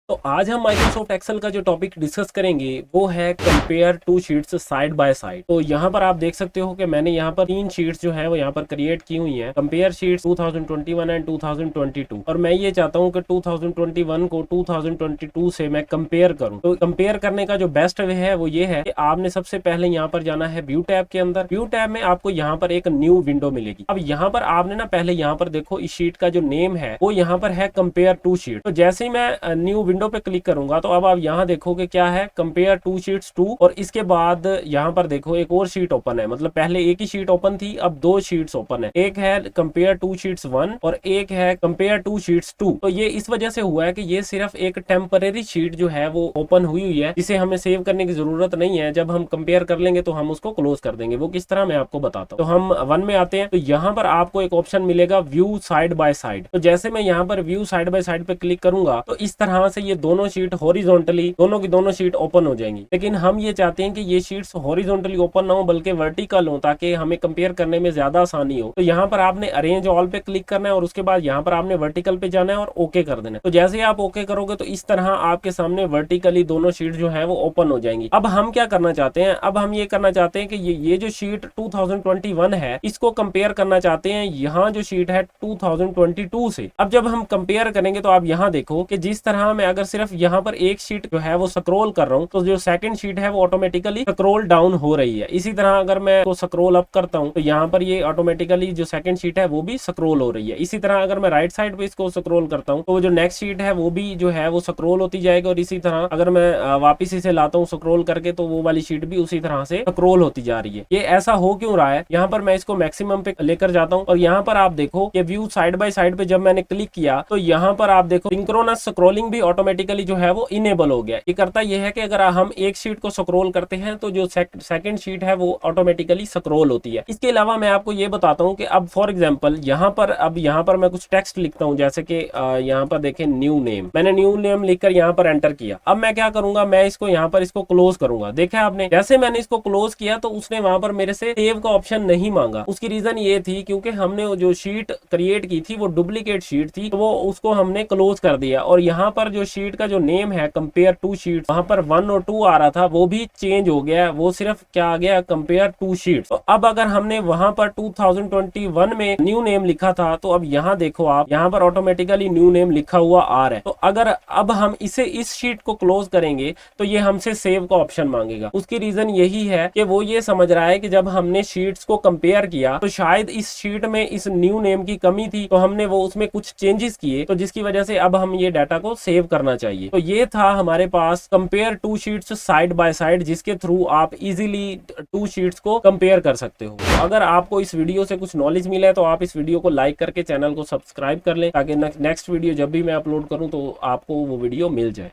तो आज हम माइक्रोसॉफ्ट एक्सेल का जो टॉपिक डिस्कस करेंगे वो है compare two sheets side by side. तो यहाँ पर आप देख सकते हो कि मैंने यहाँ पर 3 शीट्स जो है वो यहाँ पर क्रिएट की हुई हैं, कंपेयर शीट्स 2021 एंड 2022। और मैं ये चाहता हूँ कि 2021 को 2022 से मैं कंपेयर करूँ। तो कंपेयर करने का जो बेस्ट वे है वो ये है कि आपने सबसे पहले यहाँ पर जाना है व्यू टैब के अंदर। व्यू टैब में आपको यहाँ पर एक न्यू विंडो मिलेगी। अब यहाँ पर आपने ना पहले यहाँ पर देखो इस शीट का जो नेम है वो यहाँ पर है कंपेयर टू शीट। तो जैसे ही मैं न्यू विंडो पे क्लिक करूंगा तो अब आप यहाँ देखोगे क्या है, कंपेयर टू शीट्स 2। और इसके बाद यहाँ पर देखो एक और शीट ओपन है, मतलब पहले एक ही शीट ओपन थी, अब 2 शीट्स ओपन है। एक है कंपेयर टू शीट्स 1 और एक है कंपेयर टू शीट्स 2। तो ये इस वजह से हुआ है कि ये सिर्फ एक टेम्परेरी शीट जो है वो ओपन हुई है, जिसे हमें सेव करने की जरूरत नहीं है। जब हम कंपेयर कर लेंगे तो हम उसको क्लोज कर देंगे। वो किस तरह मैं आपको बताता हूँ। तो हम 1 में आते हैं। तो यहाँ पर आपको एक ऑप्शन मिलेगा व्यू साइड बाय साइड। तो जैसे मैं यहाँ पर व्यू साइड बाय साइड पे क्लिक करूंगा तो इस तरह से ये दोनों शीट हॉरिजॉन्टली दोनों की दोनों शीट ओपन हो जाएंगी। लेकिन हम ये चाहते हैं कि ये शीट्स हॉरिजॉन्टली ओपन ना हो बल्कि वर्टिकल हो, ताकि हमें कंपेयर करने में ज्यादा आसानी हो। तो यहाँ पर आपने अरेंज ऑल पे क्लिक करना है और उसके बाद यहाँ पर आपने वर्टिकल पे जाना है और ओके कर देना है। तो जैसे ही आप ओके करोगे तो इस तरह आपके सामने वर्टिकली दोनों शीट जो है वो ओपन हो जाएंगी। अब हम क्या करना चाहते हैं, अब हम ये करना चाहते हैं कि ये जो शीट 2021 है इसको कंपेयर करना चाहते हैं यहाँ जो शीट है 2022 से। अब जब हम कंपेयर करेंगे तो आप यहाँ देखो कि जिस तरह मैं अगर सिर्फ यहाँ पर एक शीट जो है वो स्क्रॉल कर रहा हूँ तो जो सेकंड शीट है वो ऑटोमेटिकली स्क्रॉल डाउन हो रही है। इसी तरह अगर मैं तो स्क्रॉल अप करता हूँ तो यहाँ पर ये ऑटोमेटिकली जो सेकंड शीट है वो भी स्क्रॉल हो रही है। इसी तरह अगर मैं राइट साइड पे इसको स्क्रॉल करता हूँ तो जो नेक्स्ट शीट है वो भी जो है वो स्क्रॉल होती जाएगी। और इसी तरह अगर मैं वापिस इसे लाता हूँ स्क्रॉल करके तो वो वाली शीट भी उसी तरह से स्क्रॉल होती जा रही है। ये ऐसा हो क्यों रहा है, यहाँ पर मैं इसको मैक्सिमम पे लेकर जाता हूँ और यहाँ पर आप देखो कि व्यू साइड बाय साइड पे जब मैंने क्लिक किया तो यहाँ पर आप देखो सिंक्रोनस स्क्रॉलिंग भी ऑटोमेटिकली जो है वो इनेबल हो गया। ये करता यह है कि अगर हम एक शीट को स्क्रॉल करते हैं तो जो सेकंड शीट है वो ऑटोमेटिकली स्क्रॉल होती है। इसके अलावा मैं आपको ये बताता हूँ कि अब फॉर एग्जांपल यहाँ पर मैं कुछ टेक्स्ट लिखता हूँ, जैसे कि यहाँ पर देखें न्यू नेम, मैंने न्यू नेम लिखकर यहाँ पर एंटर किया। अब मैं क्या करूंगा, मैं इसको यहाँ पर इसको क्लोज करूंगा। देखा आपने, जैसे मैंने इसको क्लोज किया तो उसने वहां पर मेरे से सेव का ऑप्शन नहीं मांगा। उसकी रीजन ये थी क्योंकि हमने जो शीट क्रिएट की थी वो डुप्लीकेट शीट थी, तो वो उसको हमने क्लोज कर दिया। और यहाँ पर जो शीट का जो नेम है कंपेयर टू शीट, वहां पर 1 और 2 आ रहा था वो भी चेंज हो गया, वो सिर्फ क्या आ गया, कंपेयर टू शीट। तो अब अगर हमने वहां पर 2021 में न्यू नेम लिखा था तो अब यहाँ देखो आप, यहाँ पर ऑटोमेटिकली न्यू नेम लिखा हुआ आ रहा है। तो अगर अब हम इस शीट को क्लोज करेंगे तो ये हमसे सेव का ऑप्शन मांगेगा। उसकी रीजन यही है कि वो ये समझ रहा है कि जब हमने शीट्स को कंपेयर किया तो शायद इस शीट में इस न्यू नेम की कमी थी, तो हमने वो उसमें कुछ चेंजेस किए, तो जिसकी वजह से अब हम ये डाटा को सेव करना चाहिए। तो ये था हमारे पास compare two sheets side by side, जिसके थ्रू आप इजीली 2 शीट्स को कंपेयर कर सकते हो। तो अगर आपको इस वीडियो से कुछ नॉलेज मिला है तो आप इस वीडियो को लाइक करके चैनल को सब्सक्राइब कर लें, ताकि नेक्स्ट वीडियो जब भी मैं अपलोड करूं तो आपको वो वीडियो मिल जाए।